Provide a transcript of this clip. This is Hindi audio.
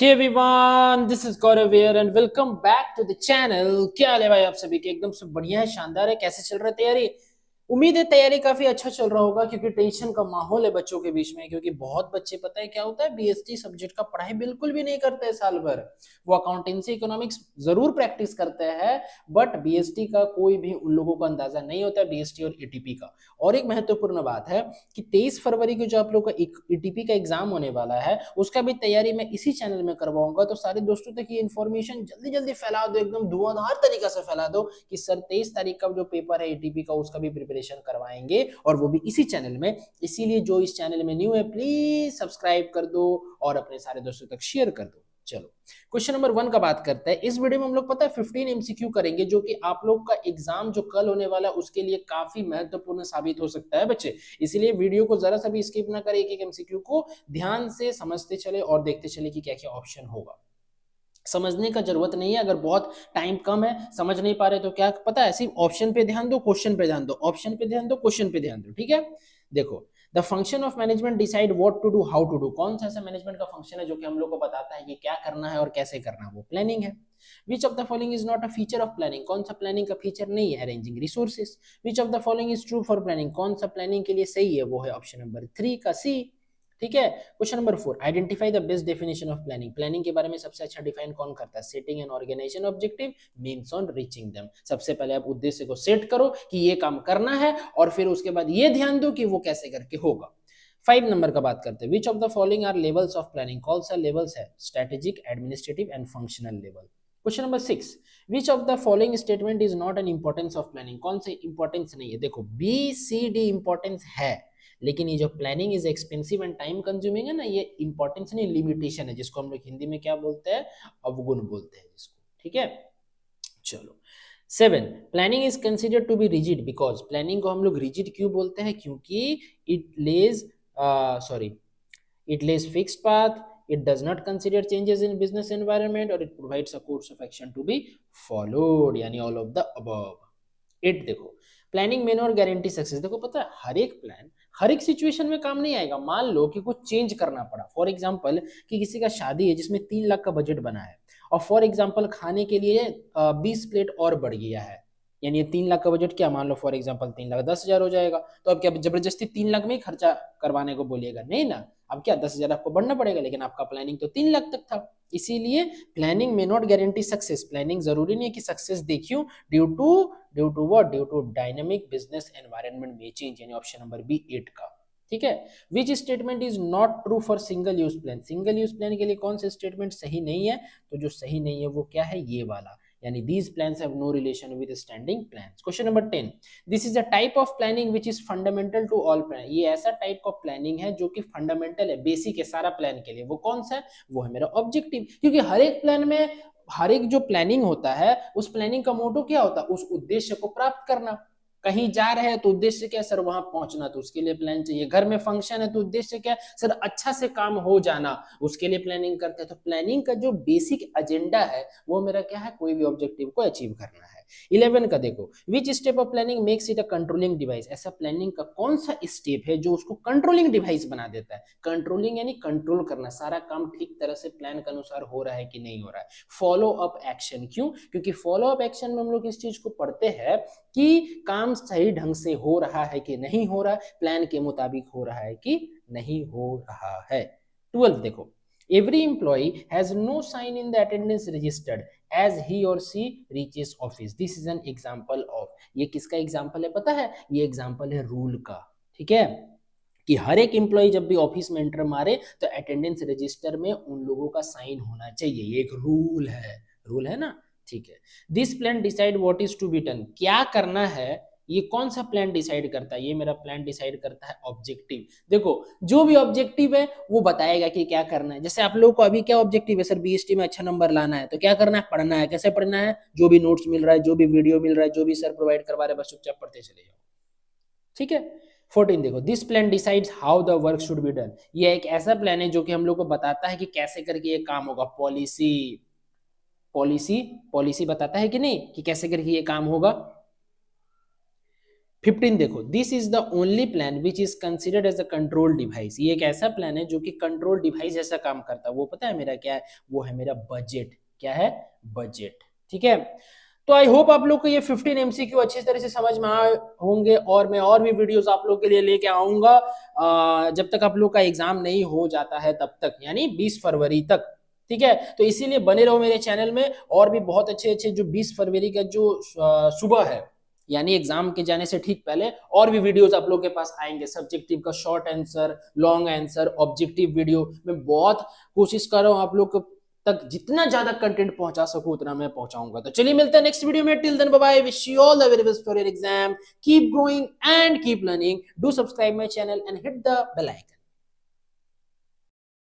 Hey everyone, this is Gaurav here and welcome back to the channel। क्या हाल है भाई आप सभी के? एकदम से बढ़िया है, शानदार है। कैसे चल रहा है तैयारी? उम्मीद है तैयारी काफी अच्छा चल रहा होगा क्योंकि टेंशन का माहौल है बच्चों के बीच में। क्योंकि बहुत बच्चे, पता है क्या होता है, बीएसटी सब्जेक्ट का पढ़ाई बिल्कुल भी नहीं करते हैं साल भर। वो अकाउंटेंसी इकोनॉमिक्स जरूर प्रैक्टिस करते हैं, बट बीएसटी का कोई भी उन लोगों को अंदाजा नहीं होता, बीएसटी और एटीपी का। और एक महत्वपूर्ण बात है कि 23 फरवरी को जो आप लोग का ईटीपी का एग्जाम होने वाला है, उसका भी तैयारी मैं इसी चैनल में करवाऊंगा। तो सारे दोस्तों तक ये इन्फॉर्मेशन जल्दी जल्दी फैला दो, एकदम धुआंधार तरीका से फैला दो कि सर 23 तारीख का जो पेपर है एटीपी का, उसका भी प्रिपरेशन करवाएंगे और वो भी इसी चैनल में। इसीलिए जो इस चैनल में न्यू है प्लीज सब्सक्राइब कर दो और अपने सारे दोस्तों तक शेयर कर दो। चलो क्वेश्चन नंबर 1 का बात करते हैं। इस वीडियो में हम लोग, पता है, 15 एमसीक्यू करेंगे जो कि आप लोग का एग्जाम जो कल होने वाला है उसके लिए काफी महत्वपूर्ण साबित हो सकता है बच्चे। इसीलिए वीडियो को जरा सा भी स्किप ना करें, एक एक एमसीक्यू को ध्यान से समझते चले और देखते चले कि क्या क्या ऑप्शन होगा। समझने का जरूरत नहीं है, अगर बहुत टाइम कम है, समझ नहीं पा रहे तो क्या पता है, सिर्फ ऑप्शन पे ध्यान दो, क्वेश्चन पे ध्यान दो, ऑप्शन पे ध्यान दो, क्वेश्चन पे ध्यान दो। ठीक है, देखो, the function of management decide what to do how to do. कौन सा ऐसा मैनेजमेंट का फंक्शन है जो कि हम लोग को बताता है कि क्या करना है और कैसे करना है? वो प्लानिंग है। विच of the following is not a feature of planning. कौन सा प्लानिंग का फीचर नहीं है? Arranging resources. Which of the following is true for planning. कौन सा प्लानिंग के लिए सही है? वो है ऑप्शन नंबर 3 का सी। ठीक है, question number 4, identify the best definition of planning. Planning के बारे में सबसे अच्छा डिफाइन कौन करता है? Setting an organization objective means on reaching them. सबसे पहले आप उद्देश्य को सेट करो कि ये काम करना है और फिर उसके बाद ये ध्यान दो कि वो कैसे करके होगा। 5 नंबर का बात करते हैं। Which of the following are levels of planning. कौन सा लेवल्स है? Strategic, administrative and functional level. Question number 6, which of the following statement is not an importance of planning. कौन से इंपॉर्टेंस नहीं है? देखो, बी सी डी इंपॉर्टेंस है, लेकिन ये जो planning is expensive and time consuming है ना, ये इंपॉर्टेंस नहीं, लिमिटेशन है, जिसको हम लोग हिंदी में क्या बोलते हैं? अवगुण बोलते हैं जिसको। ठीक है, चलो। 7, planning is considered to be rigid because. Planning को हम लोग रिजिड क्यों बोलते हैं? क्योंकि it lays it lays fixed path, it does not consider changes in business environment, or it provides a course of action to be followed, यानी all of the above। 8, देखो, प्लानिंग में नॉट गारंटी सक्सेस। देखो, पता है, हर एक प्लान हर एक सिचुएशन में काम नहीं आएगा। मान लो कि कुछ चेंज करना पड़ा, फॉर एग्जांपल कि किसी का शादी है जिसमें 3 लाख का बजट बना है और फॉर एग्जांपल खाने के लिए 20 प्लेट और बढ़ गया है, यानी ये 3 लाख का बजट, क्या मान लो फॉर एग्जांपल 3,10,000 हो जाएगा। तो अब क्या जबरदस्ती 3 लाख में ही खर्चा करवाने को बोलिएगा? नहीं ना। अब क्या 10,000 आपको बढ़ना पड़ेगा, लेकिन आपका प्लानिंग तो 3 लाख तक था। इसीलिए प्लानिंग में नॉट गारंटी सक्सेस। प्लानिंग जरूरी नहीं है कि सक्सेस देखियो, due to what? Due to dynamic business environment में चेंज, यानी ऑप्शन नंबर बी 8 का। ठीक है, which statement is not true for single use plan. Single use plan के लिए कौन सा स्टेटमेंट सही नहीं है? तो जो सही नहीं है वो क्या है? ये वाला, यानी these plans have no relation with standing plans। Question number 10, this is a type of planning which is fundamental to all plan. ये ऐसा टाइप ऑफ प्लानिंग है जो कि फंडामेंटल है, बेसिक है सारा प्लान के लिए। वो कौन सा है? वो है मेरा ऑब्जेक्टिव। क्योंकि हर एक प्लान में, हर एक जो प्लानिंग होता है, उस प्लानिंग का मोटो क्या होता है? उस उद्देश्य को प्राप्त करना। कहीं जा रहे हैं तो उद्देश्य क्या है? सर वहां पहुंचना, तो उसके लिए प्लान चाहिए। घर में फंक्शन है तो उद्देश्य क्या है? सर अच्छा से काम हो जाना, उसके लिए प्लानिंग करते हैं। तो प्लानिंग का जो बेसिक एजेंडा है वो मेरा क्या है? कोई भी ऑब्जेक्टिव को अचीव करना है। 11 का देखो, which step of planning makes it a controlling device. ऐसा प्लानिंग का कौन सा स्टेप है जो उसको कंट्रोलिंग डिवाइस बना देता है? कंट्रोलिंग यानी कंट्रोल करना, सारा काम ठीक तरह से प्लान के अनुसार हो रहा है कि नहीं हो रहा है। फॉलो अप एक्शन, क्यों? क्योंकि फॉलो अप एक्शन में हम लोग इस चीज को पढ़ते हैं कि काम सही ढंग से हो रहा है कि नहीं हो रहा है, प्लान के मुताबिक हो रहा है कि नहीं हो रहा है। 12 देखो, every employee has no sign in the attendance registered as he or she reaches office। this is an example of। ये किसका एग्जाम्पल है पता है? ये एग्जाम्पल है रूल का। ठीक है, कि हर एक एम्प्लॉय जब भी ऑफिस में एंटर मारे तो अटेंडेंस रजिस्टर में उन लोगों का साइन होना चाहिए। ये एक रूल है ना। ठीक है, this plan decide what is to be done. क्या करना है ये कौन सा प्लान डिसाइड करता है? ये मेरा प्लान डिसाइड करता है ऑब्जेक्टिव। देखो, जो भी ऑब्जेक्टिव है वो बताएगा कि क्या करना है। जैसे आप लोगों को अभी क्या ऑब्जेक्टिव है? सर बीएसटी में अच्छा नंबर लाना है, तो क्या करना है? पढ़ना है। कैसे पढ़ना है? जो भी नोट्स मिल रहा है, जो भी वीडियो मिल रहा है, जो भी सर प्रोवाइड करवा रहे हैं, बस चुपचाप पढ़ते चले जाओ। ठीक है, 14 देखो, this plan decides how the work should be done. ये एक ऐसा प्लान है जो कि हम लोग को बताता है कि कैसे करके ये काम होगा। पॉलिसी पॉलिसी पॉलिसी बताता है कि नहीं कि कैसे करके ये काम होगा। 15 देखो, this is the only plan which is considered as a control device. ये एक ऐसा प्लान है जो कि कंट्रोल डिवाइस जैसा काम करता है। वो पता है मेरा क्या है? वो है मेरा बजट। क्या है? बजट। ठीक है। तो आई होप आप लोग को ये 15 एमसीक्यू अच्छी तरह से समझ में आए होंगे, और मैं और भी वीडियोस आप लोग के लिए लेके आऊंगा जब तक आप लोग का एग्जाम नहीं हो जाता है तब तक, यानी 20 फरवरी तक। ठीक है, तो इसीलिए बने रहो मेरे चैनल में। और भी बहुत अच्छे अच्छे जो 20 फरवरी का जो सुबह है, यानी एग्जाम के जाने से ठीक पहले, और भी वीडियोस आप लोग के पास आएंगे। सब्जेक्टिव का short answer, long answer, objective video. मैं बहुत कोशिश कर रहा हूँ आप लोग तक जितना ज्यादा कंटेंट पहुंचा सकूं उतना मैं पहुंचाऊंगा। तो चलिए मिलते हैं नेक्स्ट वीडियो में। Till then bye bye, wish you all the very best for your exam. Keep growing and keep learning. Do subscribe my channel and hit the bell icon.